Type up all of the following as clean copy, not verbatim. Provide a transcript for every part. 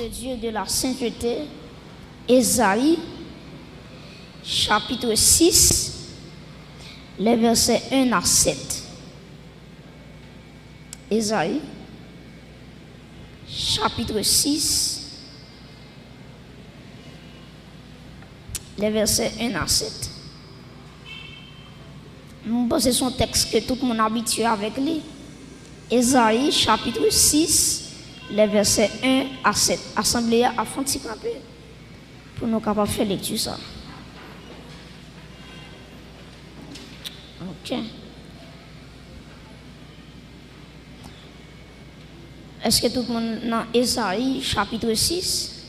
de Dieu de la sainteté, Ésaïe, chapitre 6, les versets 1 à 7. Ésaïe, chapitre 6, les versets 1 à 7. C'est son texte que tout le monde est habitué avec lui. Ésaïe, chapitre 6, les versets 1 à 7. Assemblée à fond de camper pour nous capables de faire lecture ça. Ok. Est-ce que tout le monde dans Ésaïe, chapitre 6?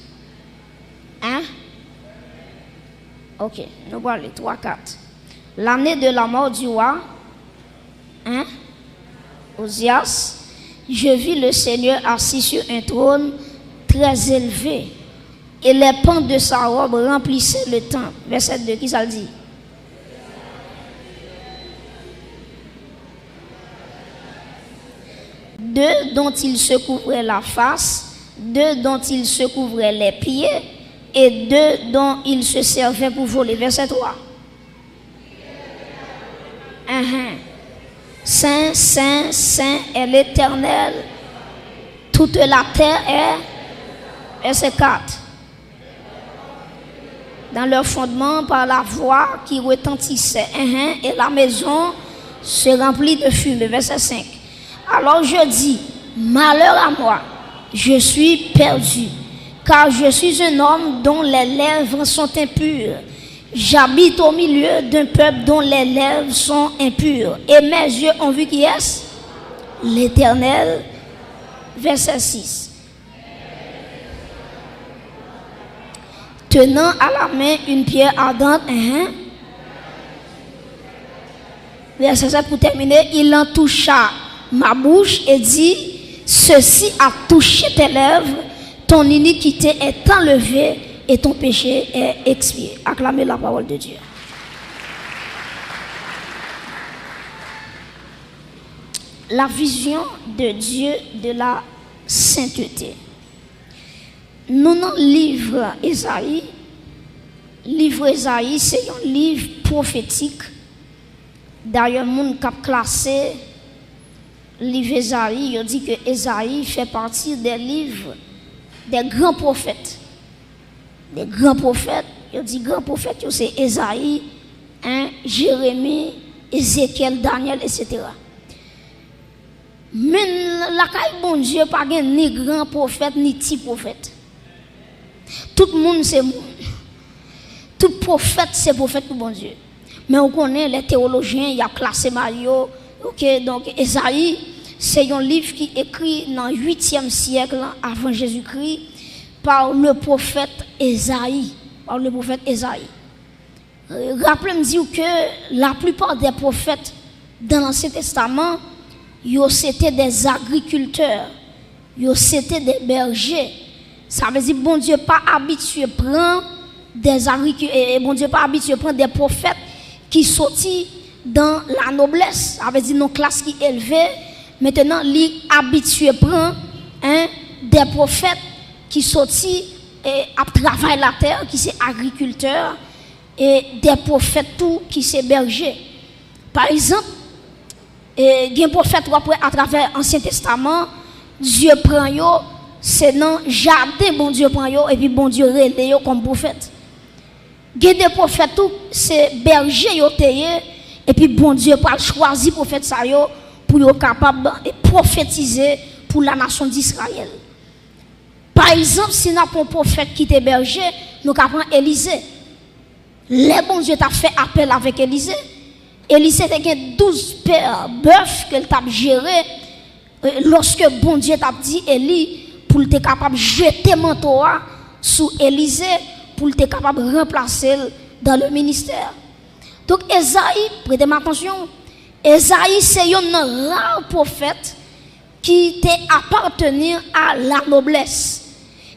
Hein? Ok, nous allons 3, 4. L'année de la mort du roi, hein? Osias, je vis le Seigneur assis sur un trône très élevé, et les pans de sa robe remplissaient le temple. Verset 2, qui ça le dit? Deux dont il se couvrait la face, deux dont il se couvrait les pieds, et deux dont il se servait pour voler. Verset 3. Saint, Saint, Saint est l'Éternel. Toute la terre est. Verset 4. Dans leur fondement, par la voix qui retentissait, et la maison se remplit de fumée. Verset 5. Alors je dis, malheur à moi, je suis perdu, car je suis un homme dont les lèvres sont impures. J'habite au milieu d'un peuple dont les lèvres sont impures. Et mes yeux ont vu qui est-ce? L'Éternel. Verset 6. Tenant à la main une pierre ardente. Verset 7 pour terminer. Il en toucha ma bouche et dit, ceci a touché tes lèvres, ton iniquité est enlevée et ton péché est expié. Acclamez la parole de Dieu. La vision de Dieu de la sainteté. Nous dans le livre Ésaïe, c'est un livre prophétique. D'ailleurs, mon cap classé livre Ésaïe, il dit que Ésaïe fait partie des livres des grands prophètes. Des grands prophètes, il dit grands prophètes, c'est Ésaïe, Jérémie, Ézéchiel, Daniel, etc. Mais la caille bon Dieu pas ni grand prophète ni petit prophète. Tout le monde c'est monde. Tout prophète c'est prophète pour bon Dieu. Mais on connaît les théologiens, il y a classé Mario. OK, donc Ésaïe, c'est un livre qui est écrit dans le 8e siècle avant Jésus-Christ par le prophète Ésaïe. Rappelez-moi que la plupart des prophètes dans l'Ancien Testament, c'était des agriculteurs, c'était des bergers. Ça veut dire bon Dieu pas habitué prendre des agriculteurs, bon Dieu pas habitué prendre des prophètes qui sortent dans la noblesse, ça veut dire nos classes qui élevées. Maintenant, il habitué prend des prophètes qui sortent et à travailler la terre, qui sont agriculteurs, et des prophètes tout qui sont bergers. Par exemple, il y a un prophète à travers l'Ancien Testament, Dieu prend yo, c'est dans le jardin, bon Dieu prend yo, et puis bon Dieu relève yo comme prophète. Il y a des prophètes tout, c'est bergers yo teye, et puis bon Dieu pas choisi prophète ça yo pour être capable de prophétiser pour la nation d'Israël. Par exemple, si nous avons un prophète qui est berger, nous avons Élisée. Les bon Dieu t'a fait appel avec Élisée. Élisée a 12 paires bœufs qu'elle t'a géré. Lorsque bon Dieu t'a dit Élie pour être capable de jeter manteau sous Élisée pour être capable de remplacer dans le ministère. Donc Ésaïe, prêtez attention, Ésaïe c'est un rare prophète qui appartenait à la noblesse.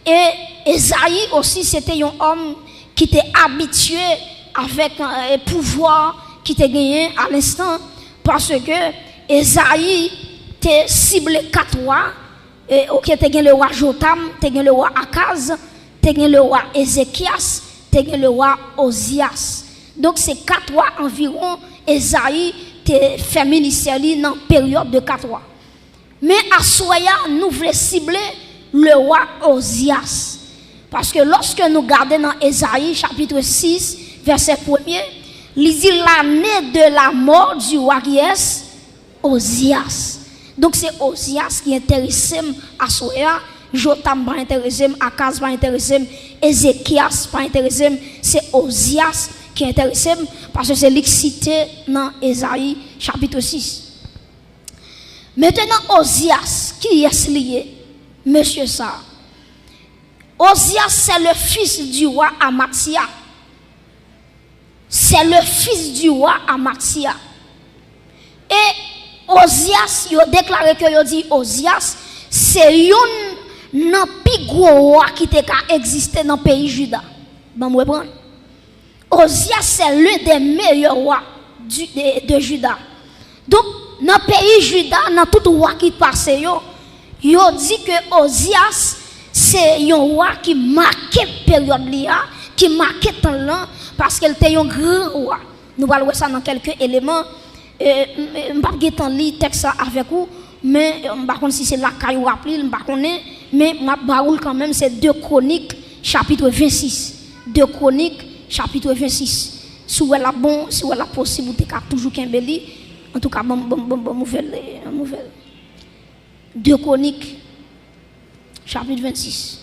Et Ésaïe aussi c'était un homme qui était habitué avec un pouvoir qui était gagné à l'instant parce que Ésaïe était ciblé 4 rois Et OK, tu as le roi Jotam, tu as le roi Akaz, tu as le roi Ézéchias, tu as le roi Osias. Donc c'est 4 rois environ. Esaïe te fait ministère dans la période de 4 rois. Mais à Soya, nous voulons cibler le roi Osias. Parce que lorsque nous regardons dans Esaïe chapitre 6, verset 1er, il dit l'année de la mort du roi qui est Osias. Donc c'est Osias qui intéresse à Soya, Jotam pas intéressé, Akaz pas intéressé, Ézéchias pas intéressé, c'est Osias qui intéresse parce que c'est l'excité dans Esaïe chapitre 6. Maintenant Osias qui est lié, monsieur ça. Osias c'est le fils du roi Amathia. C'est le fils du roi Amathia. Et Osias, il a déclaré que il dit Osias, c'est un plus gros roi qui a existé dans le pays Juda. Bon, vous comprenez? Osias, c'est l'un des meilleurs rois de Juda. Donc, dans le pays Juda, dans tout roi qui passe, il dit que Osias, c'est un roi qui marquait la période, qui marquait le temps, parce qu'il était un grand roi. Nous allons voir ça dans quelques éléments. Je ne vais pas lire le texte avec vous, mais je ne sais pas si c'est la caille ou appelé, je ne sais pas, mais je vais quand même, c'est 2 Chroniques, chapitre 26. 2 Chroniques, chapitre 26. Si vous avez la possibilité, toujours qu'un béli, en tout cas, bon nouvelle. 2 Chroniques, chapitre 26.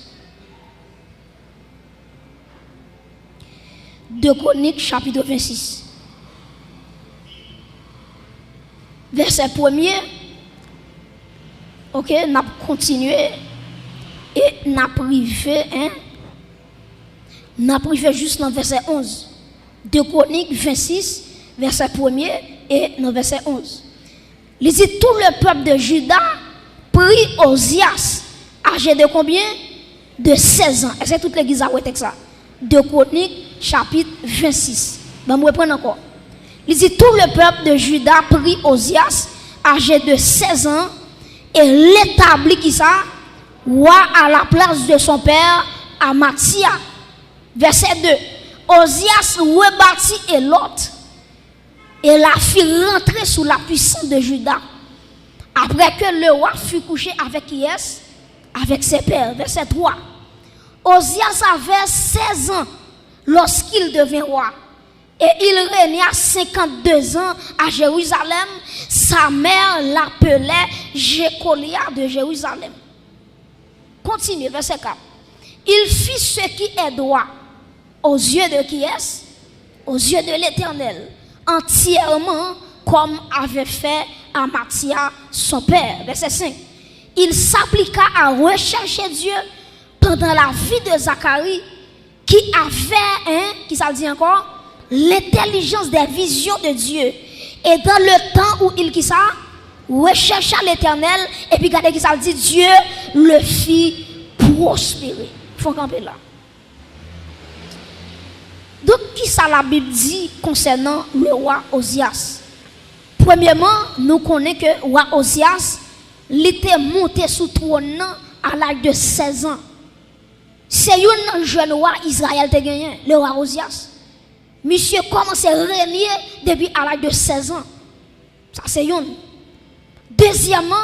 2 Chroniques, chapitre 26. Verset 1er. OK, nous avons continué et nous avons privé, nous avons privé juste dans verset 11. 2 Chroniques 26, verset 1er et dans verset 11. Il dit tout le peuple de Juda prit Osias, âgé de combien? De 16 ans. Est-ce que toute l'église a retenu ça? 2 Chroniques, chapitre 26. Ben, je vais reprendre encore. Il dit tout le peuple de Juda prit Osias, âgé de 16 ans, et l'établit qui ça? Roi à la place de son père Amathia. Verset 2. Osias rebâtit Élot et la fit rentrer sous la puissance de Juda. Après que le roi fut couché avec qui est? Avec ses pères. Verset 3. Osias avait 16 ans lorsqu'il devint roi. Et il régna 52 ans à Jérusalem. Sa mère l'appelait Jécolia de Jérusalem. Continue, verset 4. Il fit ce qui est droit aux yeux de qui est? Aux yeux de l'Éternel, entièrement comme avait fait Amathia son père. Verset 5. Il s'appliqua à rechercher Dieu pendant la vie de Zacharie qui avait, qui ça dit encore? L'intelligence des visions de Dieu. Et dans le temps où il qui ça? Rechercha l'Éternel et puis regardez qui ça dit, Dieu le fit prospérer. Il faut camper là. Donc, qui ça la Bible dit concernant le roi Osias? Premièrement, nous connaissons que le roi Osias, il était monté sous trône à l'âge de 16 ans. C'est un jeune roi Israël qui a gagné, le roi Osias. Monsieur commence à régner depuis à l'âge de 16 ans. Ça, c'est une. Deuxièmement,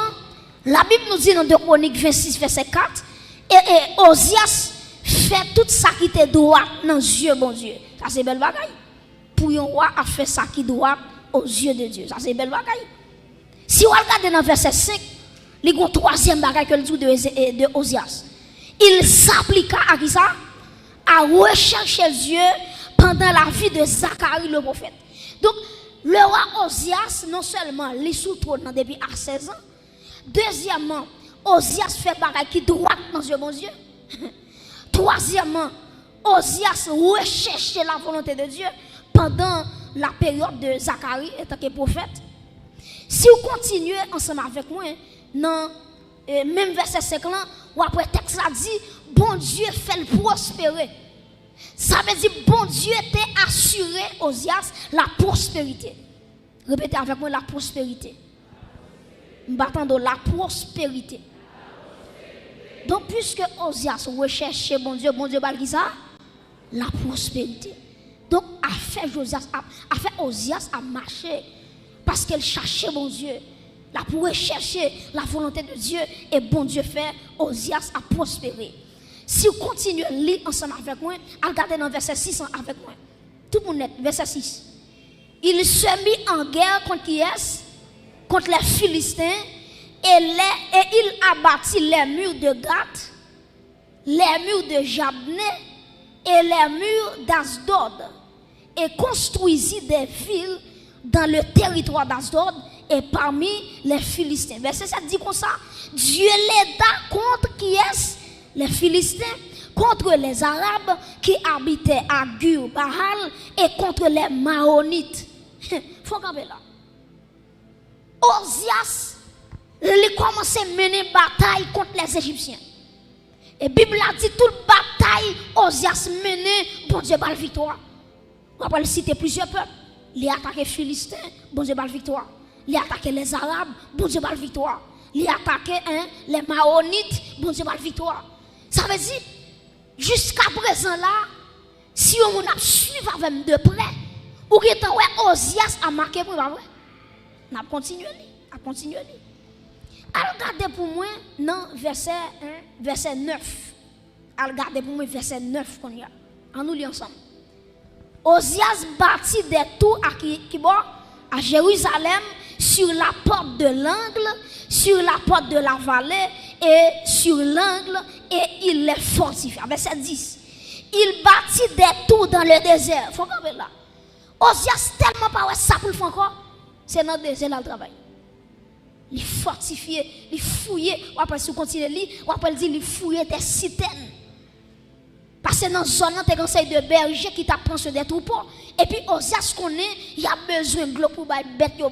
la Bible nous dit dans 2 Chroniques 26, verset 4, et Osias fait tout ça qui était droit dans les yeux bon Dieu. Ça, c'est belle bagaille. Pour un roi à faire ça qui est droit aux yeux de Dieu. Ça, c'est belle bagaille. Si on regarde dans verset 5, il y a une troisième bagaille que le dit de Osias. Il s'appliqua à qui ça? À rechercher Dieu pendant la vie de Zacharie le prophète. Donc, le roi Osias, non seulement les sous-trône depuis à 16 ans, deuxièmement, Osias fait bagaille qui droit dans Dieu, bon Dieu. Troisièmement, Osias recherchait la volonté de Dieu pendant la période de Zacharie en tant que prophète. Si vous continuez ensemble avec moi, dans même verset 5 là, ou après texte a dit, bon Dieu fait le prospérer. Ça veut dire, bon Dieu t'a assuré Osias la prospérité. Répétez avec moi la prospérité. M'attendons la prospérité. Donc, puisque Osias recherche bon Dieu va qui ça? La prospérité. Donc, a fait Osias à marcher parce qu'elle cherchait bon Dieu. Là, pour rechercher la volonté de Dieu et bon Dieu fait Osias à prospérer. Si vous continuez à lire ensemble avec moi, regardez dans verset 6 avec moi. Tout le monde est, verset 6. Il se mit en guerre contre qui est? Contre les Philistins et il abattit les murs de Gath, les murs de Jabné et les murs d'Asdod et construisit des villes dans le territoire d'Asdod et parmi les Philistins. Verset 7 dit comme ça, Dieu l'aida contre qui est? Les Philistins, contre les Arabes qui habitaient à Gur Bahal et contre les Maonites. Faut camper là. Osias, il commence à mener bataille contre les Égyptiens. Et la Bible a dit toute bataille, Osias mené, bon Dieu bat la victoire. On va citer plusieurs peuples. Il a attaqué les Philistins, bon Dieu bat la victoire. Il a attaqué les Arabes, bon Dieu bat la victoire. Il a attaqué les Maonites, bon Dieu bat la victoire. Ça veut dire, jusqu'à présent là, si on a suivi avec de près, ou que ouais, Osias a marqué pour moi, on a continué. Alors regardez pour moi dans verset 9. Alors regardez pour moi verset 9 qu'on y a. On nous lit ensemble. Osias bâtit des tours à Jérusalem sur la porte de l'angle, sur la porte de la vallée et sur l'angle et il les fortifia. Verset 10. Il bâtit des tours dans le désert. Faut regarder là. Osias tellement pas ça pour le faire encore. C'est dans le désert là le travail. Il fortifié, il fouillé, ou après si vous continuez à lire, ou après il fouillé des citernes. Parce que dans la zone, il y a un conseil de berger qui t'apprend sur des troupeaux. Et puis, Osias connaît, il y a besoin de l'eau pour les bêtes, il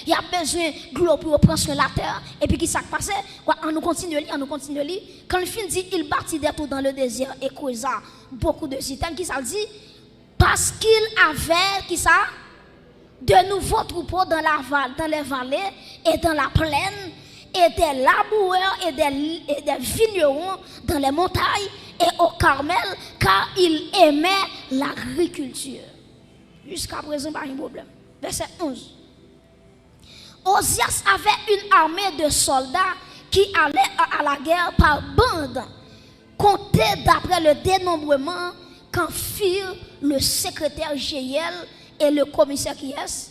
y a besoin de l'eau pour prendre sur la terre. Et puis, qui s'est passé? On nous continue à lire. Quand le film dit, il bâtit des tours dans le désert et causa beaucoup de citernes, qui ça dit? Parce qu'il avait, qui ça? De nouveaux troupeaux dans les vallées et dans la plaine, et des laboureurs et des vignerons dans les montagnes et au Carmel, car il aimait l'agriculture. Jusqu'à présent, pas de problème. Verset 11. Osias avait une armée de soldats qui allaient à la guerre par bande, comptés d'après le dénombrement qu'en firent le secrétaire Jéhiel et le commissaire qui est?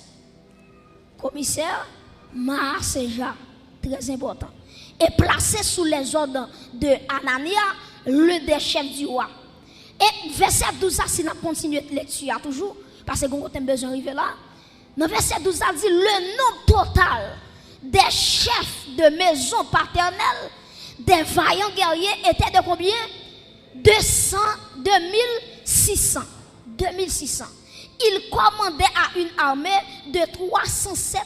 Commissaire Maaseja, très important. Et placé sous les ordres de Anania, le des chefs du roi. Et verset 12, ça, si on continue de lecture toujours, parce que on a besoin d'arriver là. Dans verset 12, ça dit le nombre total des chefs de maison paternelle, des vaillants guerriers était de combien? 2600. Il commandait à une armée de 307.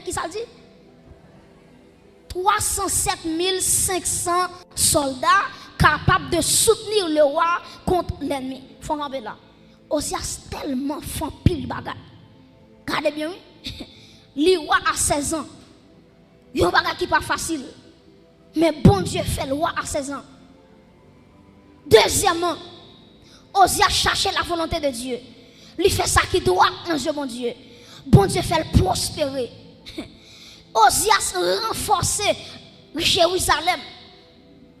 Qui ça dit? 307 500 soldats capables de soutenir le roi contre l'ennemi. Il faut regarder là. Osias tellement font pile bagaille. Regardez bien, oui. Le roi a 16 ans. Il y a un bagage qui n'est pas facile. Mais bon Dieu fait le roi à 16 ans. Deuxièmement, Osias cherchait la volonté de Dieu. Lui fait ça qui doit dans Dieu, bon Dieu. Bon Dieu fait le prospérer. Osias renforçait Jérusalem.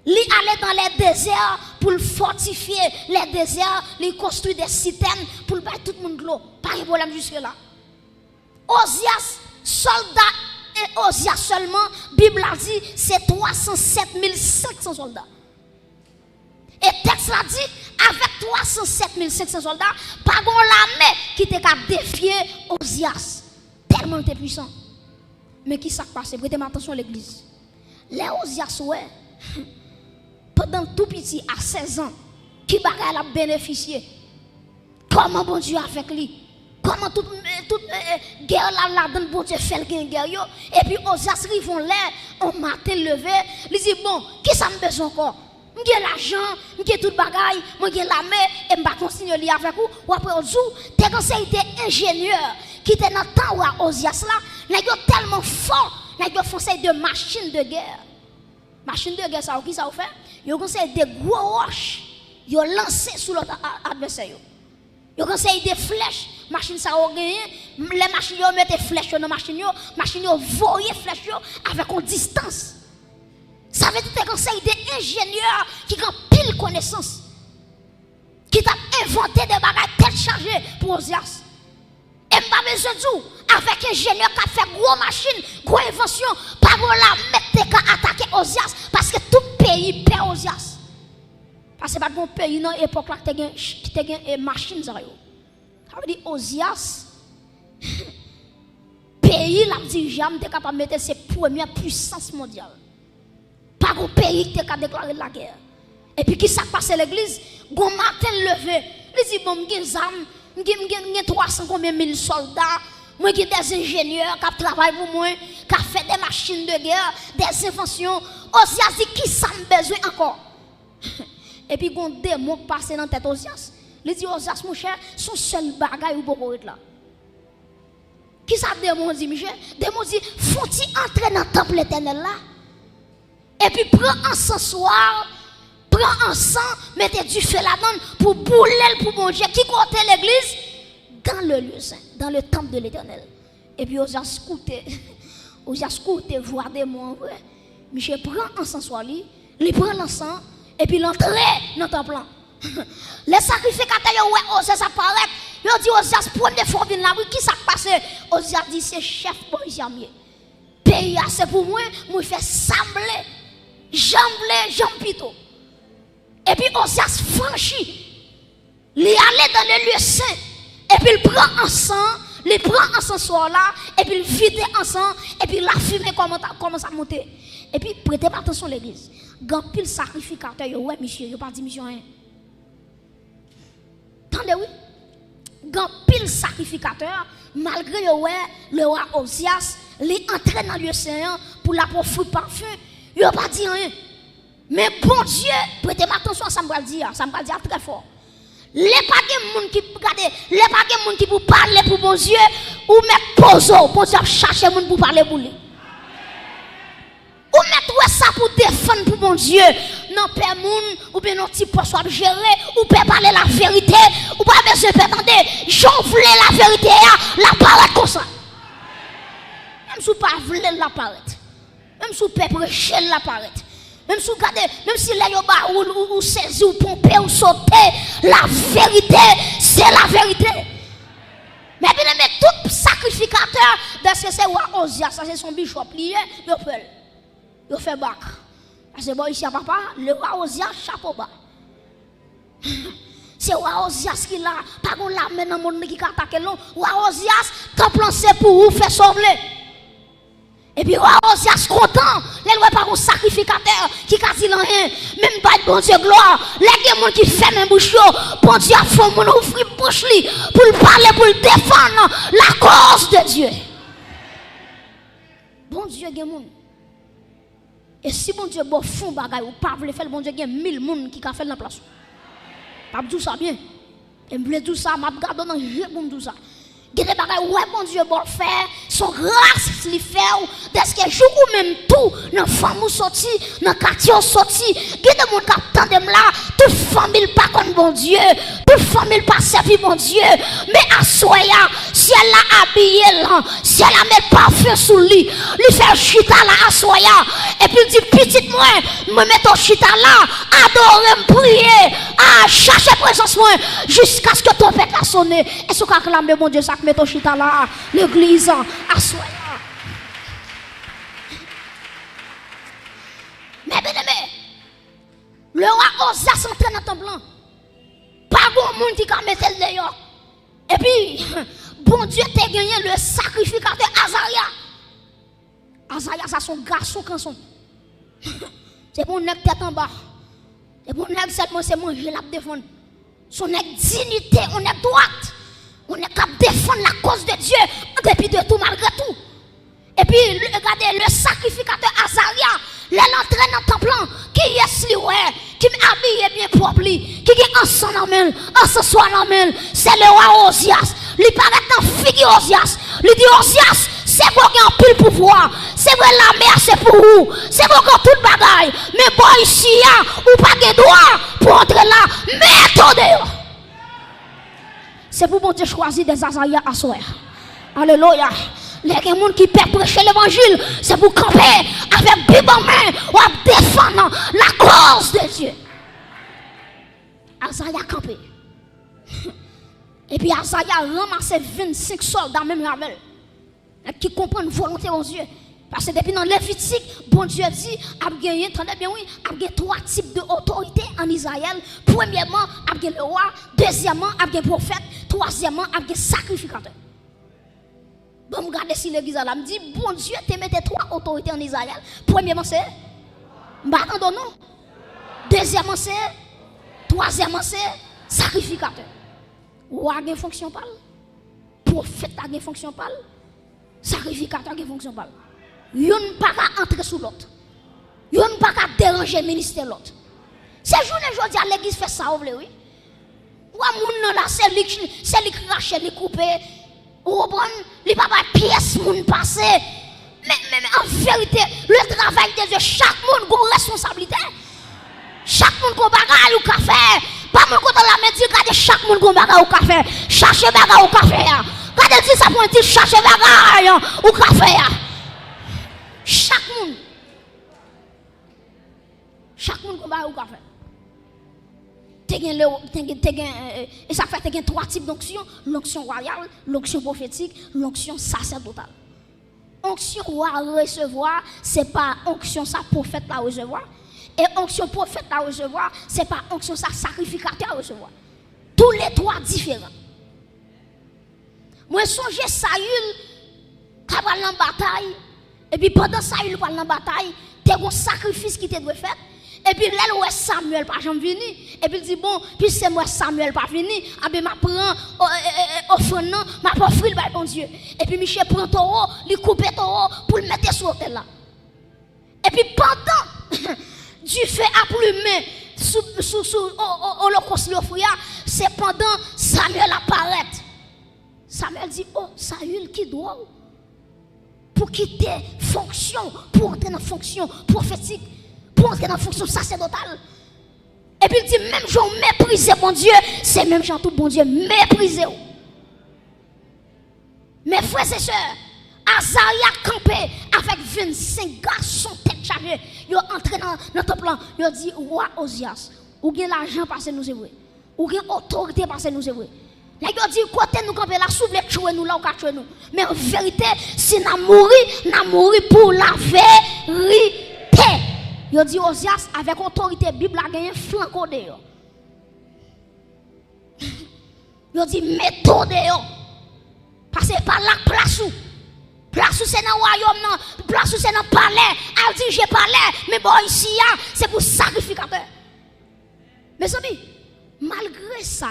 Il allait dans les déserts pour fortifier les déserts, il construit des citernes pour battre tout le monde l'eau. Pas de problème jusque-là. Osias, soldats et Osias seulement, Bible a dit, c'est 307 500 soldats. Et texte l'a dit, avec 307 500 soldats, pas bon l'armée qui était qu'à défier Osias. Tellement était puissant. Mais qui s'est passé? Prêtez attention à l'église. Les Osias, ouais, pendant tout petit, à 16 ans, qui bagaille a bénéficié? Comment bon Dieu avec lui? Comment toute guerre là donne bon Dieu fait le guerre? Et puis Osias rivent l'air, on matin levé, il dit bon, qui ça me besoin encore? J'ai l'argent, j'ai tout le bagaille, j'ai l'armée, et je vais continuer à lire avec vous. Ou après, au jour, t'es conseillé ingénieur qui était dans le temps où Osias là, il est tellement fort, il a conseil de machine de guerre. Machine de guerre, ça, qui ça fait? Ils conseillent des gros roches, ils lancé sur l'autre adversaire. Ils conseillent des flèches, machine ça a gagné, les machines ils mettent des flèches dans la machine, ils voyaient flèches avec une distance. Ça veut dire que conseil des ingénieurs qui ont pile connaissance, qui t'a inventé des bagages tête chargée pour Osias. Et pas besoin de tout, avec un ingénieur qui a fait gros machine, gros invention, pas la mettre qu'à attaquer Osias, parce que tout pays perd Osias. Parce que pas bon pays dans l'époque là qui a une machine ça veut dire Osias pays la dirigeant était capable de mettre ses premières puissances mondiales. Pas un pays qui a déclaré la guerre. Et puis qui s'est passé l'église, gon matin levé, il dit bon m'gen zam, m'gen 300 combien mille soldats, moi qui des ingénieurs qui travaillent pour moi, qui fait des machines de guerre, des inventions. Osias dit qui ça me besoin encore. Et puis gon démon passé dans tête Osias. Il dit Osias mon cher, son seul bagage ou beaucoup être là. Qui ça démon dit Michel? Démon dit faut-il entrer dans le temple éternel là? Et puis prends encensoir, prends encens, mettez du feu là-dedans pour bouler pour bon Dieu. Qui côté l'église? Dans le lieu saint, dans le temple de l'éternel. Et puis Osias écouté, voir des mots. Michel prend encensoir lui, il prend l'encens et puis l'entrée dans le temple. Les sacrificateurs, ouais, Osias apparaît. Il dit Osias, première fois vient là, oui, qui s'est passé? Osias dit c'est chef policier. Pays c'est pour moi, moi fait sembler. Jambe pito. Et puis Osias franchit. Il allait dans le lieu saint. Et puis il prend encens soir là. Et puis il vide encens. Et puis la fumée commence à monter. Et puis prêtez attention à l'église. Quand pile sacrificateur, ouais, monsieur, il pas dit mission rien. Attendez, oui. Quand pile sacrificateur, malgré le roi Osias, il entré dans le lieu saint pour la profiter parfum. Il n'a pas dit rien. Mais bon Dieu, prêtez attention à ça, me dire très fort. Les pas de monde qui regardez, les pas de monde qui pour parler pour bon Dieu, ou mettre pause, bon Dieu chercher monde pour parler pour lui. Ou mettre ça pour défendre pour bon Dieu. Non, père moun, ou bien non petit poste soit gérer, ou peut parler la vérité, ou pas besoin d'attendre. J'en voulais la vérité, la paraître comme ça. Même si vous pas voulez la paraître. Même si vous pouvez prêcher la paraître. Même si vous regardez, même si les yoba ou saisi ou pomper ou sauter, la vérité, c'est la vérité. Mais bien aimé, tout sacrificateur, parce que c'est roi Osias, ça c'est son bishop lié, il fait bac. Parce que bon ici à papa, le roi Osias chapeau bas. C'est roi Osias qui l'a, pas qu'on l'a mené dans le monde qui attaque l'on. Roi Osias, quand lancé pour vous faire sauver. Et puis, Osias content, les lois par un sacrificateur qui a dit rien, même pas de bon Dieu gloire. Les gens qui ferment un bouchon, bon Dieu a fait mon ouvrir bouche pour le parler, pour le défendre la cause de Dieu. Bon Dieu, il y a monde. Et si bon Dieu bon fond bagay ou pas veut faire, bon Dieu, il y a 1000 personnes qui ont fait la place. Pas tout ça bien. Et me tout ça, m'a regardé dans le pour tout ça. Il y a des bagages, ouais, bon Dieu, bon faire, son grâce, il fait, dès que jour ou même tout, dans la famille sorti, dans le quartier sorti, il y a des gens qui attendent là, toute famille pas contre bon Dieu, toute famille pas servi bon Dieu, mais à soya, si elle l'a habillé là, si elle a mis parfum sous lui, lui fait chita là à soya, et puis il dit, petite moi, me mets ton chita là, adorer, me prier, à chercher présence moi, jusqu'à ce que ton père a sonné, et ce qu'a clamé mon Dieu, ça met ton chita là, l'église, à soya. Mais bien aimé, le roi Osias entré dans ton blanc. Pas bon monde qui a mis le dehors. Et puis, bon Dieu t'a gagné le sacrificateur Azaria. Azaria, c'est son garçon canson. C'est pour nèg tête en bas. C'est pour nèg seulement c'est manger la défendre. Son nèg dignité, on est droite. On est capable de défendre la cause de Dieu en dépit de tout, malgré tout. Et puis, regardez, le sacrificateur Azaria, l'entraîne dans ton plan, qui est lui, qui m'habille bien propre, qui est ensemble dans main, ensemble soit dans main, c'est le roi Osias. Il paraît dans figure Osias. Il dit Osias, c'est quoi qui a un pile pouvoir, C'est vrai, la mer, c'est pour vous. C'est encore toute bagaille. Mais bon, ici, ou pas de droit pour entrer là. Mettez dehors. C'est pour bon Dieu choisir des Azaïa à soi. Alléluia. Les gens qui peuvent prêcher l'évangile, c'est pour camper avec Bible en main ou défendre la cause de Dieu. Azaïa campé. Et puis Azaïa ramassé 25 soldats, même Ravel, qui comprennent volonté aux Dieu. Parce que depuis dans Lévitique, bon Dieu dit, a gagné, attendez bien oui, a gagné 3 types d'autorité en Israël. Premièrement, a gagné le roi. Deuxièmement, a gagné le prophète. Troisièmement, a gagné le sacrificateur. Bon, regardez si l'église là me dit, bon Dieu, te mette 3 autorités en Israël. Premièrement, c'est Mbakando non. Deuxièmement, c'est. Troisièmement, c'est sacrificateur. Roi a une fonction pâle. Prophète a une fonction pâle. Sacrificateur a une fonction pâle. Yon pas qu'à entrer sous l'autre. Yon pas qu'à déranger le ministère l'autre. Ces journées aujourd'hui à l'église fait ça, vous voulez, oui. Ou à moun là, c'est lui qui crache, lui coupe. Ou bon, lui pas pièce moun passé. Mais en vérité, le travail de Dieu, chaque monde a une responsabilité. Chaque monde a un bagage ou café. Pas mon côté la main dit regardez chaque monde a un bagage ou café. Cherchez bagage ou café. Regardez dit ça pour dire cherchez bagage ou café. Chaque monde a un bagage ou café. Et ça fait que 3 types d'onction: l'onction royale, l'onction prophétique, l'onction sacerdotale. Onction royale recevoir, c'est pas onction ça prophète à recevoir. Et onction prophète à recevoir, c'est pas onction ça sacrificateur à recevoir. Tous les 3 différents. Moi songe Saül qui va en bataille, et puis pendant Saül va en bataille, il y a un sacrifice qui te doit faire. Et puis là où Samuel pas jamais venu, et puis il dit bon, puis c'est moi Samuel pas venu, ah ben m'a prend offrande, m'a offrir le bon Dieu. Et puis Michel prend taureau, il coupe taureau pour le mettre sur l'autel là. Et puis pendant du feu à plumer sous l'holocauste l'offrir, c'est pendant Samuel apparaît. Samuel dit oh Saül qui doit pour quitter fonction, pour entrer dans fonction prophétique, pour entrer dans fonction sacerdotale. Et puis il dit même gens méprisé mon Dieu, c'est même gens tout bon Dieu méprisé. Mes frères et sœurs, Azaria campé avec 25 garçons tête chargée. Ils sont entrés dans le temple, ils ont dit roi Osias, ou bien l'argent parce que nous c'est vrai, ou bien autorité parce que nous c'est vrai. Là ils ont dit côté nous camper là, souffle tuer nous là ou tuer nous. Mais en vérité, si n'a mouri pour la vérité. Ils ont dit Osias avec autorité Bible a gagné flanco dehors. Ils ont dit méthode dehors. Parce que par la place où c'est dans le royaume, place où c'est dans le palais, elle dit j'ai palais, mais bon ici c'est pour sacrificateur. Mes amis, malgré ça,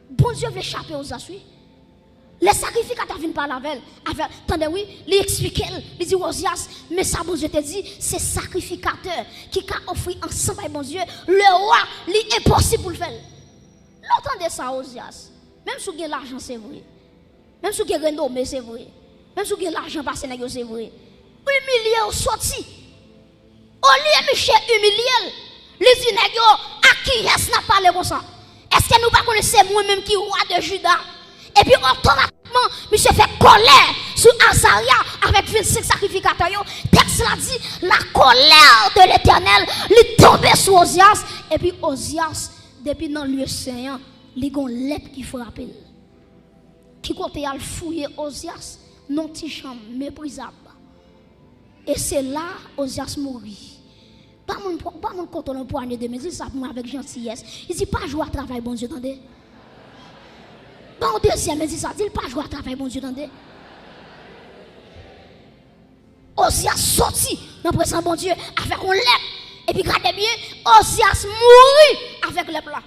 bon Dieu veut échapper aux assuis. Les sacrificateurs viennent par la veille. Attendez, oui, il explique, il dit Osias, mais ça, bon Dieu te dit, c'est sacrificateur qui a offert ensemble avec bon Dieu. Le roi, il est impossible pour le faire. L'entendez ça, Osias. Même si vous avez l'argent, c'est vrai. Même si vous avez renommé, c'est vrai. Même si vous avez l'argent passé, c'est vrai. Humilié ou sorti. Au lieu de Michel humilié, les dit, à qui est-ce n'a pas comme ça? Est-ce que nous ne connaissons pas moi-même qui est roi de Juda? Et puis automatiquement, monsieur fait colère sur Azaria avec 25 sacrificateurs. Texte l'a dit, la colère de l'Éternel lui tombait sur Osias. Et puis Osias, depuis dans le lieu saint, il y a une lettre qui frappe. Qui côté a fouillé Osias, non petit chambre méprisable. Et c'est là Osias mourit. Pas mon coton poignet de mesure, ça pour avec gentillesse. Il dit pas jouer à travail, bon Dieu, attendez. Bon deuxième, il dit ça, il pas jouer à travail, bon Dieu, attendez. Osias sorti dans le présent, bon Dieu, avec un lettre. Et puis, regardez bien, Osias mourit avec les plats.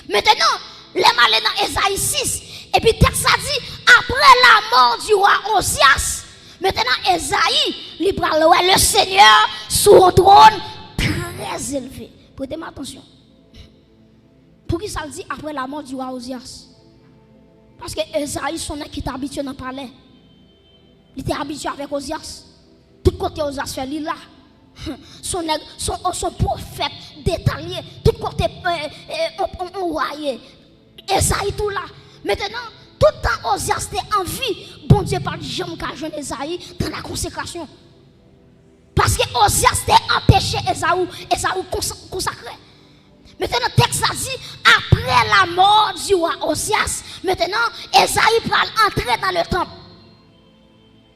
Maintenant, les malins dans Esaïe 6. Et puis, texte a dit, après la mort du roi Osias, maintenant, Esaïe, il prend le Seigneur sur un trône très élevé. Prêtez-moi attention. Pour qui ça le dit après la mort du roi Osias? Parce que Esaïe, son qui était habitué dans le palais. Il était habitué avec Osias. Tout côté aux affaires là. Son prophète détaillé, tout côté on voyait. Esaïe tout là. Maintenant, tout le temps Osias était en vie, bon Dieu pas jamais qu'à jeune Esaïe dans la consécration. Parce que Osias était empêché Esaü consacré. Maintenant, le texte a dit, après la mort du roi Osias, maintenant, Esaïe va entrer dans le temple.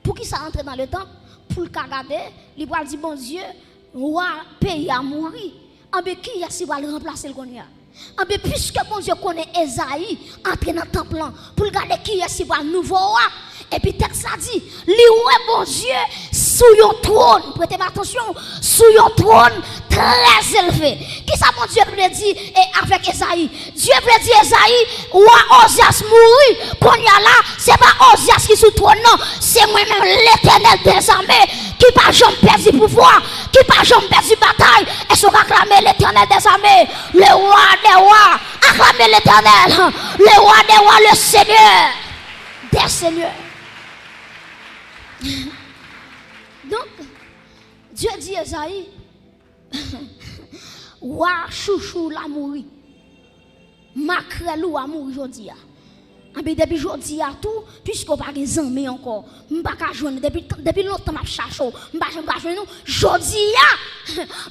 Pour qui ça entre dans le temple? Pour le regarder, il va dire, bon Dieu, roi pays a mouru. En bien, qui est-ce qui va le remplacer le connaît? En bien, puisque bon Dieu connaît Esaïe, entrer dans le temple, pour regarder qui est-ce qui va le nouveau roi. Et puis, le texte a dit, ouais, bon Dieu, sous un trône, prêtez attention, sous un trône très élevé. Qui ça, mon Dieu, veut dire avec Esaïe? Dieu veut dire Esaïe, roi Osias mouru, qu'on y a là, c'est pas Osias qui sous trône, non, c'est moi-même l'Éternel des armées, qui pas jamais perdu pouvoir, qui pas jamais perdu bataille. Est-ce qu'on acclame l'Éternel des armées, le roi des rois, acclame l'Éternel, le roi des rois, le Seigneur des seigneurs. Donc, Dieu dit à Esaïe, Wa chouchou la mouri, makrelou a mouri aujourd'hui. Mais depuis aujourd'hui à tout, puisqu'on n'a pas des amis encore, je ne peux pas joindre depuis longtemps je cherche, je ne peux pas joindre nous. Aujourd'hui,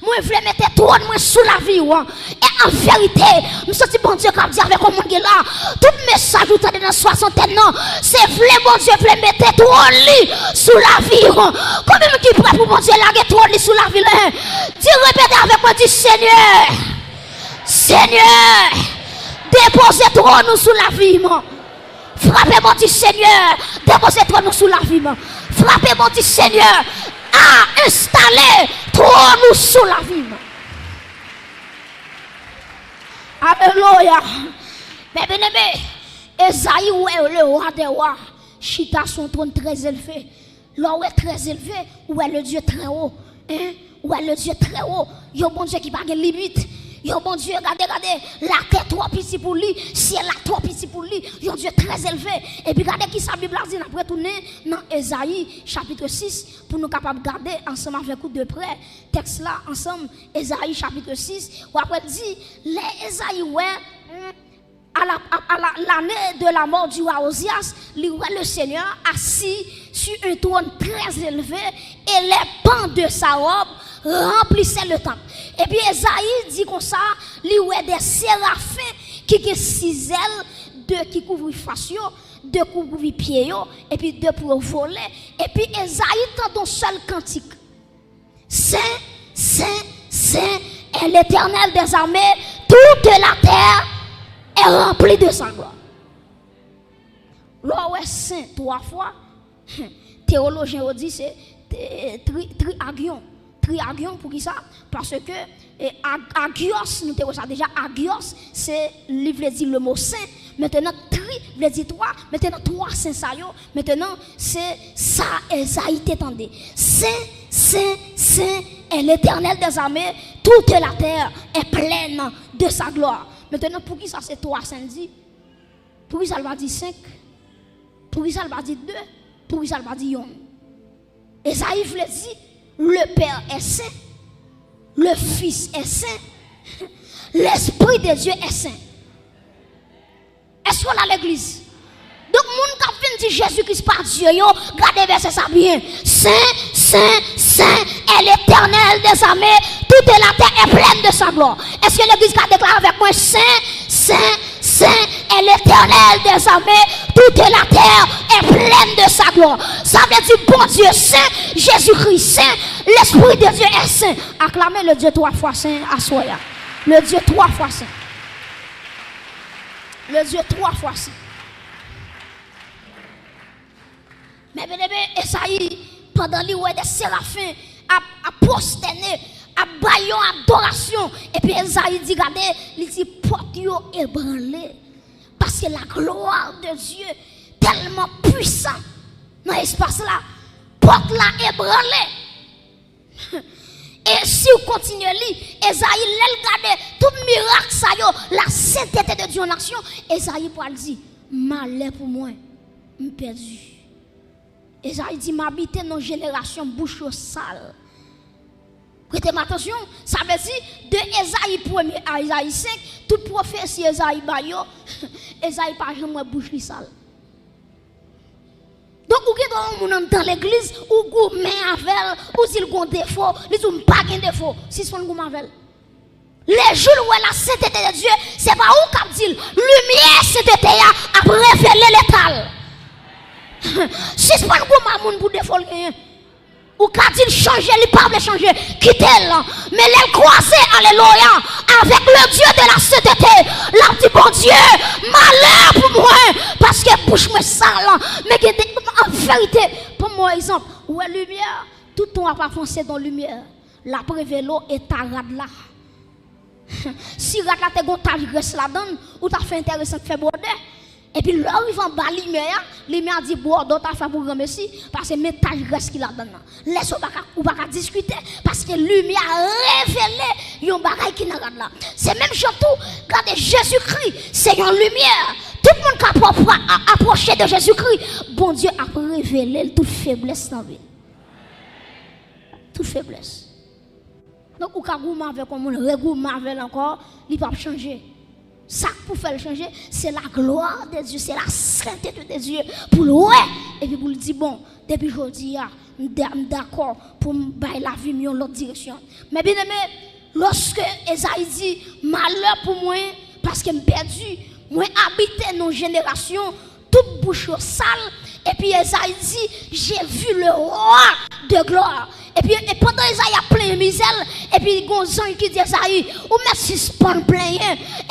moi je veux mettre trône sous la vie. Et en vérité, je sens bon Dieu qui a dit avec mon gars là, tout message vous avez dans 60 ans, c'est vrai bon Dieu veut mettre trône sous la vie. Combien qui prêt pour bon Dieu laguer trône sous la vie là? Dis répétez avec moi, dis Seigneur, Seigneur, déposez trône sous la vie. Frappez-moi du Seigneur, déposez-toi nous sous la vie. Frappez-moi du Seigneur, à installer toi nous sous la vie. Alléluia. Mais bien aimé, Esaïe est le roi des rois. Chita son trône très élevé. Là où est très élevé, où est le Dieu très haut. Où est le Dieu très haut. Il y a un bon Dieu qui n'a pas de limite. Yo bon Dieu, regardez, la terre trop petite pour lui, ciel là trop petit pour lui, yo Dieu très élevé. Et puis regardez qui sa Bible a dit, après tourner dans Esaïe chapitre 6, pour nous capables de garder ensemble avec vous de près, texte là ensemble, Esaïe chapitre 6, où après dit, les Esaïe ouais, à l'année de la mort du roi Osias, le Seigneur assis sur un trône très élevé et les pans de sa robe remplissaient le temple. Et puis Esaïe dit comme ça, il y a des séraphins qui ont 6 ailes, 2 qui couvrent face, 2 qui couvrent pieds, et puis 2 pour voler. Et puis Esaïe tend un seul cantique. Saint, Saint, Saint est l'Éternel des armées, toute la terre est remplie de sa gloire. Là où est saint 3 fois, théologien dit c'est triagion. Triagion pour qui ça? Parce que agios, nous avons ça déjà, agios, c'est livre dit le mot saint. Maintenant, tri veut dire 3. Maintenant, 3 saints ça yo. Maintenant, c'est ça, Esaïe t'étendait. Saint, Saint, Saint est l'Éternel des armées. Toute la terre est pleine de sa gloire. Maintenant, pour qui ça c'est 3 saints dit? Pour qui ça va dire 5? Pour qui ça va dire 2? Pour qui ça va dire 1? Esaïe veut dire, le Père est saint, le Fils est saint, l'Esprit de Dieu est saint. Est-ce qu'on a l'église? Donc, moun qui vient dire Jésus-Christ par Dieu, regardez verset ça bien. Saint, Saint, Saint est l'Éternel des armées, toute la terre est pleine de sa gloire. Est-ce que l'église a déclaré avec moi, Saint, Saint, Saint est l'Éternel des armées, toute la terre est pleine de sa gloire. Ça veut dire, bon Dieu saint, Jésus-Christ saint, l'Esprit de Dieu est saint. Acclamez le Dieu 3 fois saint à Soya. Le Dieu 3 fois saint. Le Dieu 3 fois saint. Mais bien aimé, Esaïe, pendant les ouais des séraphins, a prosterné, a baillon adoration. Et puis Esaïe dit, regardez, il dit, porte yo ébranlé. Parce que la gloire de Dieu tellement puissante dans l'espace là, porte la ébranlé. Et si vous continuez à lire, Esaïe, regarde tout miracle ça yo, la sainteté de Dieu en action, Esaïe pour dire, malheur pour moi, je perdu. Esaïe dit, m'habiter dans une génération bouche sale. Prêtez attention, ça veut dire de Esaïe 1er à Esaïe 5, toute prophétie Esaïe Bayo, Esaïe pas jamais bouche sale. Donc, ou dans l'église, ou vous met avec, ou s'il y a un défaut, ils n'ont pas de défaut, si son goût avec. Les jours où la sainteté de Dieu, c'est pas où qu'on dit, lumière sainteté a révélé l'étal. Si c'est pas un goût pour défaut, ou quand il change, il ne peut pas changer, quittez-le. Mais elle croisée, alléluia, avec le Dieu de la sainteté. Là, dit bon Dieu, malheur pour moi, parce que bouche moi sale. Mais en vérité, pour moi, exemple, où est la lumière, tout le temps pas foncé dans la lumière. La prévélo est à rad là. Si rad là, tu as graisse là-dedans, ou tu as fait intéressant de faire border. Et puis là, il va en bas lumière dit Bordeaux t'a fait pour remercier parce que métage reste qui là-dedans. Laisse ou pas discuter parce que lumière révélé yon bagay qui n'a là. C'est même surtout quand Jésus-Christ, c'est une lumière. Tout le monde qui a approché de Jésus-Christ, bon Dieu a révélé toute faiblesse dans la vie. Toute faiblesse. Donc, ou ka gourmand avec comme on regourmand avec encore, il va changer. Ça pour faire changer, c'est la gloire de Dieu, c'est la sainteté de Dieu. Pour le ouais, et puis pour le dire, bon, depuis aujourd'hui, je suis d'accord pour me bailler la vie dans l'autre direction. Mais bien aimé, lorsque Esaïe dit, malheur pour moi, parce que je suis perdu, moi habite dans une génération, toute bouche sale, et puis Esaïe dit, j'ai vu le roi de gloire. Et puis pendant Esaïe a plein de misère, et puis il y a un ange qui dit Esaïe, ou merci spawn plein.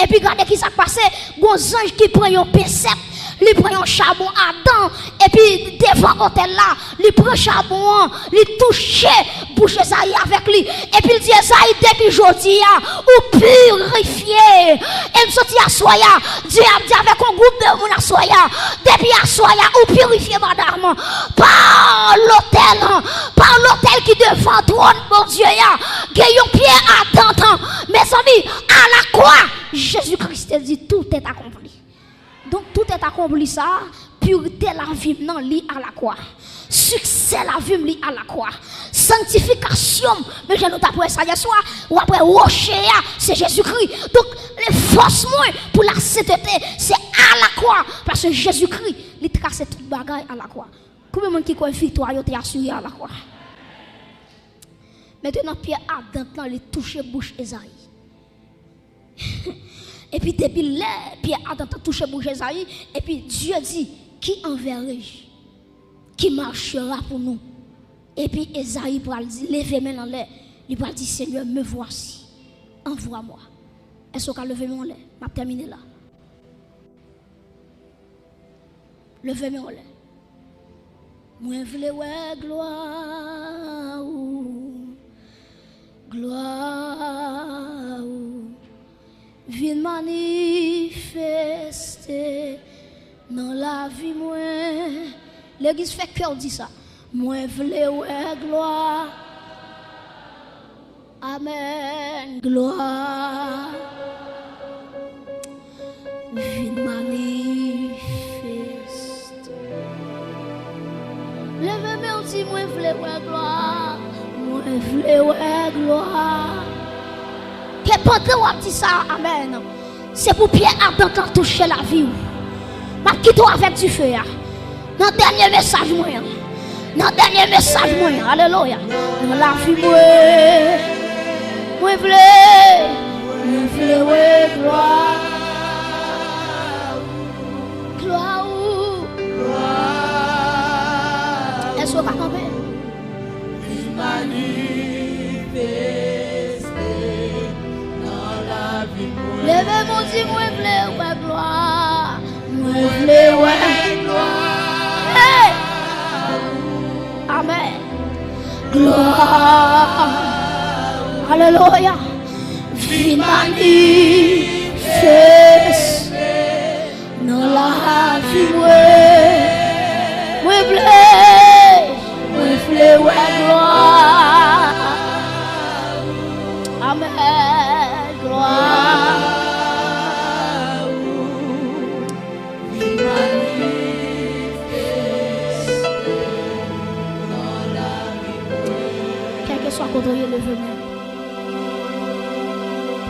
Et puis regardez qui s'est passé, il y a un ange qui prend un pincette, il prend un charbon à dents, et puis devant l'hôtel là, il prend un charbon, il touche bouche Esaïe avec lui. Et puis il dit Esaïe, depuis aujourd'hui, ou purifié. Et il sortit à Soya, Dieu a dit avec un groupe de monde à Soya, depuis à Soya, ou purifié madame, par l'hôtel qui devant trône, mon Dieu, il y a un pied à dents. Mes amis, à la croix, Jésus-Christ dit tout est accompli. Donc tout est accompli ça, pureté la vie non lit à la croix. Succès la vie lit à la croix. Sanctification, mais je ne t'apprends ça hier soir, ou après rocher, c'est Jésus-Christ. Donc les forces moins pour la sainteté, c'est à la croix. Parce que Jésus-Christ, il trace toute bagaille à la croix. Combien de monde qui croit victoire, il est assuré à la croix. Maintenant, Pierre Adam, il touche bouche Esaïe. Et puis, depuis là, Pierre Adam touche bouche Esaïe. Et puis, Dieu dit, qui enverrai-je? Qui marchera pour nous? Et puis, Esaïe va dire, levez main en l'air. Il va dire, Seigneur, me voici. Envoie-moi. Est-ce qu'on a levé main en l'air? Je vais terminer là. Levez main en l'air. Moi, je veux gloire. Gloire, viens manifester dans la vie moi. L'église fait cœur dit ça. Moi v'lais gloire. Amen. Gloire. Viens manifester. Levez-moi aussi moi v'lais gloire. Moi v'lais gloire. Que pendant on dit ça, amen. C'est pour Pierre Adam qui a touché la vie. Ma quitte avec du feu. Dans le dernier message moi. Dans le dernier message moi. Alléluia. Dans la vie moi v'lais gloire. Gloire. Est-ce que vous comprenez? Levez mon Dieu, moi v'lais gloire. Moi v'lais gloire. Hey! Amen. Gloire. Alléluia. Viens manifester dans la vie. Moi v'lais gloire. Amen. Gloire. levez-moi.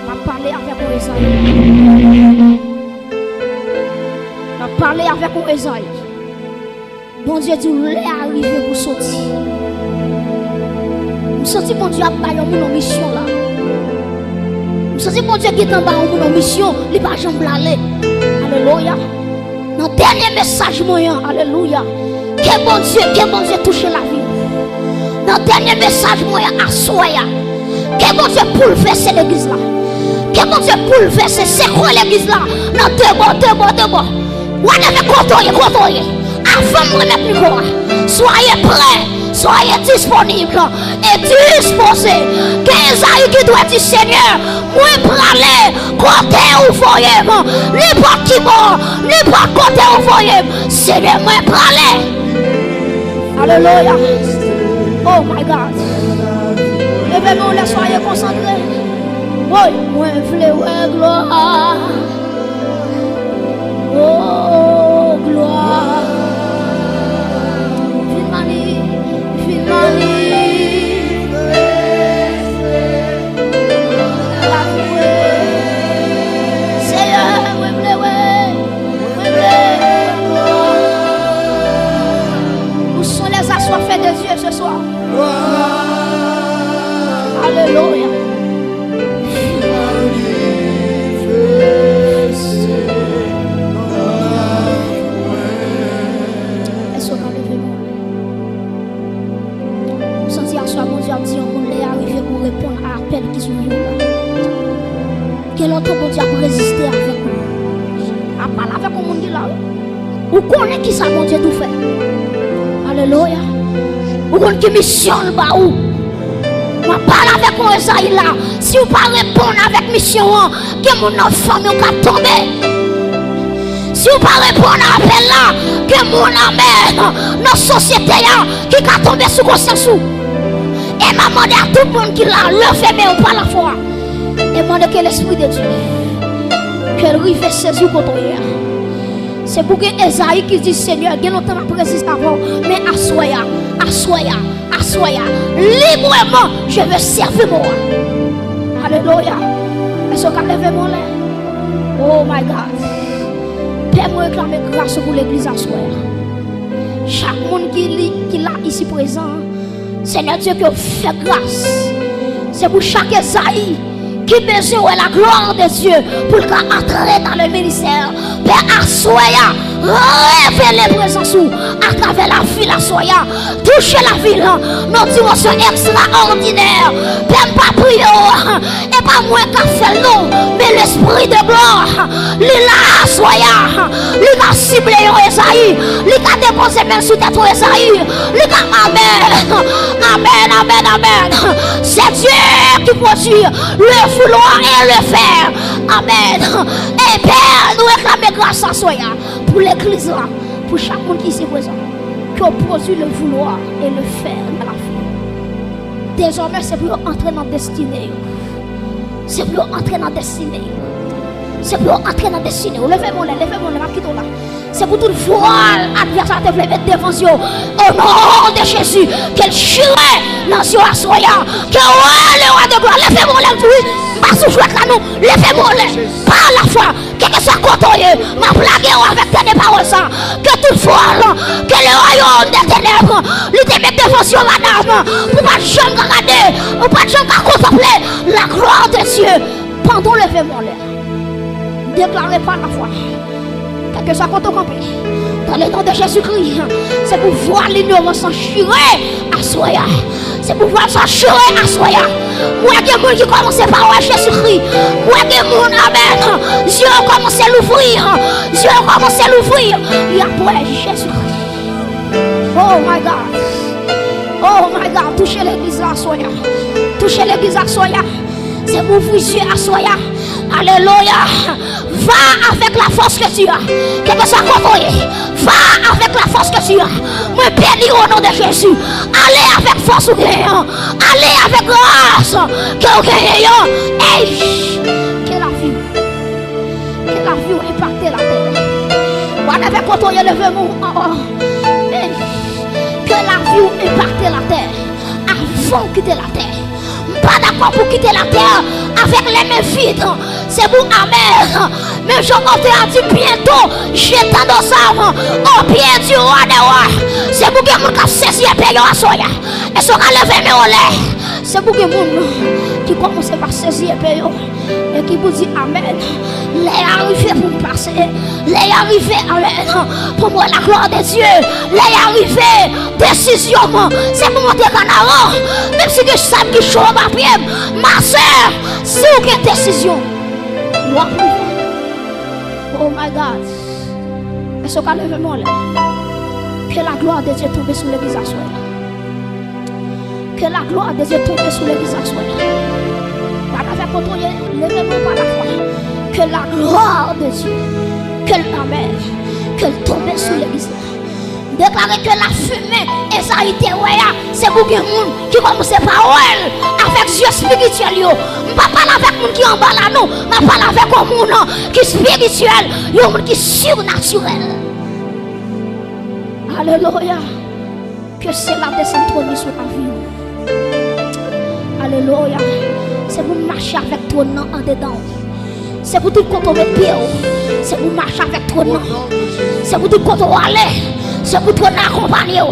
On va parler avec mon Esaïe. On va parler avec mon Esaïe. Bon Dieu dit, vous est arrivé pour sortir. Je sens que mon Dieu a baillé mon mission là. Je sens que mon Dieu qui est en bas mon mission, il va jamais aller. Alléluia. Dans le dernier message moyen, alléluia. Que bon Dieu touche la vie. Dans le dernier message moyen, assoya. Que bon Dieu bouleverse l'église là. Que bon Dieu bouleverse, c'est quoi l'église là? Non, deux bords. Vous devez contrôler. Avant de remettre le micro, soyez prêts, soyez disponibles et disposés. Qu'Esaïe qui doit dire Seigneur, moi praler, côté où voyez, n'importe qui mort, n'importe côté où voyez, Seigneur, moi praler. Alléluia. Oh my God. Levez-vous, soyez concentrés. Oui, moi voulais gloire. Oh, gloire. Où sont les assoiffés de Dieu ce soir? Alléluia. Est-ce qu'on a levé mon mon Dieu a dit on est arrivé pour répondre à l'appel qui sont là. Quel autre bon Dieu a résister avec nous? À parler avec le monde qui là. Vous connaissez qui ça mon Dieu tout fait? Alléluia. Vous connaissez qui mission le bas où? On parle avec mon Esaïe là. Si vous ne pas répondre avec mission, que mon enfant va tomber. Si vous ne pas répondre à l'appel là, que mon amène notre société qui va tomber sous conscience. Et m'a demandé à tout le monde qui l'a levé ou pas la foi. Et m'a demandé que l'Esprit de Dieu, qu'elle rive saisir contre hier. C'est pour que Esaïe qui dit Seigneur, il y a longtemps après résiste avant, mais assoya, librement, je veux servir moi. Alléluia. Est-ce qu'on a levé mon lait? Oh my God. Père, moi réclamer grâce pour l'église assoya. Chaque monde qui l'a ici présent, Seigneur Dieu, que fait grâce. C'est pour chaque Esaïe qui besoin de la gloire de Dieu pour entrer dans le ministère. Père, assoya, révélez présence à travers la ville, assoya, touchez la ville, nos dimensions extraordinaires. Père, pas prier, et pas moi qui fait l'eau, mais l'esprit de gloire, il a assoya, il a ciblé Esaïe, il a déposé même sous tête Esaïe, il a amen. C'est Dieu qui produit le vouloir et le faire. Amen. Et Père, nous réclamons grâce à Soya pour l'église là, pour chaque monde qui s'est présent, qu'on produit le vouloir et le faire dans la vie. Désormais, c'est pour entrer dans la destinée. C'est pour entrer dans la destinée. C'est pour entrer dans la destinée. Levez-moi là, quittons là. C'est pour tout voile adversaire de mettre devant Dieu. Au nom de Jésus, qu'elle chire dans Dieu à Soya. Que le roi de gloire, levez-moi là, oui. Pas souffler là, nous, levez-moi là. Par la foi, que soit contrôlé, ma blague avec tes paroles, que tout voile, que le royaume des ténèbres, lui te mette devant Dieu, madame, pour pas jamais regarder, pour pas jamais contempler la gloire de Dieu. Pendant levez-moi là. Déclarez par la foi. Que ça compte campé. Dans le nom de Jésus-Christ, c'est pour voir l'ignorance s'enchirer à Soya. C'est pour voir s'enchirer à Soya. Moi, il y a des gens qui commencent par Jésus-Christ. Moi, il y a des gens, amen. Dieu a commencé à l'ouvrir. Dieu a commencé à l'ouvrir. Il y a pour Jésus-Christ. Oh my God. Oh my God. Touchez l'église à Soya. Touchez l'église à Soya. C'est pour vous Dieu à Soya. Alléluia. Va avec la force que tu as. Quel que soit contrôlé. Va avec la force que tu as. Me bénis au nom de Jésus. Allez avec force ou gagnant. Allez avec grâce. Que vous gagnez. Hey. Que la vie impacte la terre. Vous avez contrôlé le vermou. Que la vie impacte la terre. Avant de quitter la terre. pas d'accord pour quitter la terre avec les mains vides. C'est pour amen. Mais je a dit bientôt, j'étends nos âmes au pied du roi des rois. C'est pour que les gens saisi et payé à soya. Et ce qu'on lève mes olé. C'est pour que les gens qui commencent par saisir et payer et qui vous dit amen. Les arrivés pour me passer. Les arrivés, amen. Pour moi, la gloire de Dieu. Les arrivés, décision. C'est pour monter en avant. Même si je sais que je suis au papier, ma soeur, si vous avez une décision, moi, oh my God. Est-ce qu'on lève mon là? Que la gloire de Dieu tombe sur l'église à soi. Que la gloire de Dieu tombe sur l'église à soi. Pas avec contrôler, levez-moi par la foi. Que la gloire de Dieu, qu'elle t'amène, qu'elle tombe sur l'église. Déclarer que la fumée et ça a été c'est pour que les gens qui commencent par elle avec Dieu spirituel. Je ne parle pas avec les gens qui en bas là, non. Je parle avec les gens qui sont spirituels, les gens qui sont surnaturels. Alléluia. Que c'est la descente sur la vie. Alléluia. C'est pour marcher avec toi en dedans. C'est pour tout quand on met pied. C'est pour marcher avec toi. C'est pour tout quand on va aller. C'est pour toi accompagner.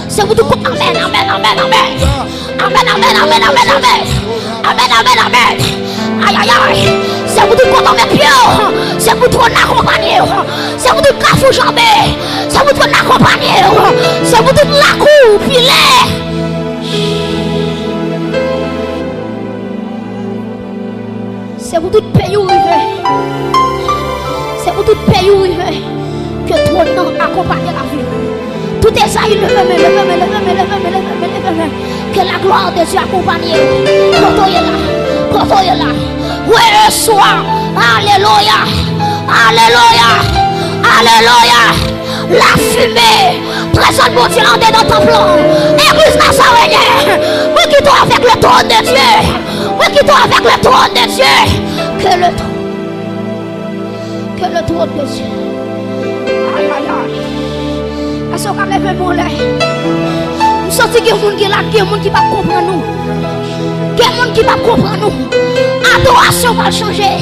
C'est pour tout quand amen, amen, amen, amen. Amen, amen, amen, amen, amen. Amen, amen, amen. Aïe, aïe, aïe. C'est pour tout quand on met pied. C'est pour toi accompagner. C'est pour tout cafou jambé. C'est pour toi accompagner. C'est pour toute la cour filet. C'est pour tout pays où il veut. C'est pour tout pays où il veut. Que ton nom accompagne la vie. Tout est ça, il lève. Que la gloire de Dieu accompagne. Quand on est là. Oui, soir. Alléluia. Alléluia. Alléluia. La fumée. Présente mon Dieu dans ton plan. Église Nazarene. Oui, qui toi avec le trône de Dieu. Oui, qui toi avec le trône de Dieu. Que le trône de Dieu. Aïe, aïe, aïe. Est-ce qu'on a levé mon lait? Nous sentons qu'il y a des gens qui sont là, qu'il y a des gens qui ne comprennent pas nous. Qu'il y a des gens qui ne comprennent pas nous. Adoration va changer.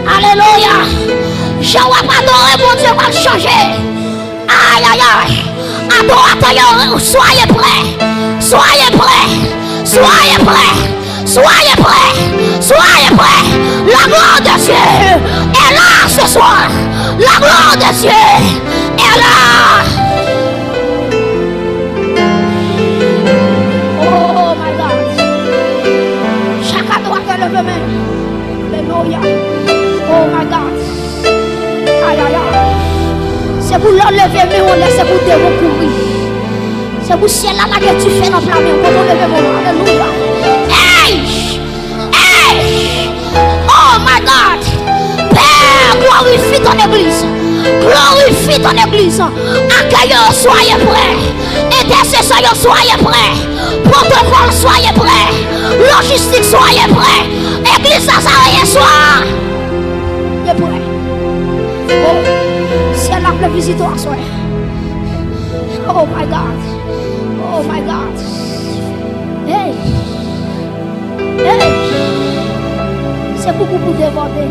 Alléluia. Je ne vais pas adorer mon Dieu va changer. Aïe, aïe, aïe. Adorateur, soyez prêts. Soyez prêts. Soyez prêts. Soyez prêts. Soyez prêts. La gloire de Dieu est là ce soir. La gloire de Dieu est là. Oh my God. Chacun doit faire le main. Alléluia. Oh my God. Aïe, aïe, aïe. C'est pour l'enlever, mais on laisse pour te recourir. C'est pour ciel là que tu fais dans la main. Pour lever mon nom. Alléluia. Hey! Hey! Oh my God! Père, glorifie ton église. Glorifie ton église. Accueillons, soyez prêts. Intercesseurs, soyez prêts. Protocole, soyez prêts. Logistique, soyez prêts. Église Nazarene, soyez prêts. Oh, ciel là, le visiteur, soyez. Oh my God. Oh my God. Hey. Hey. C'est beaucoup pour déborder.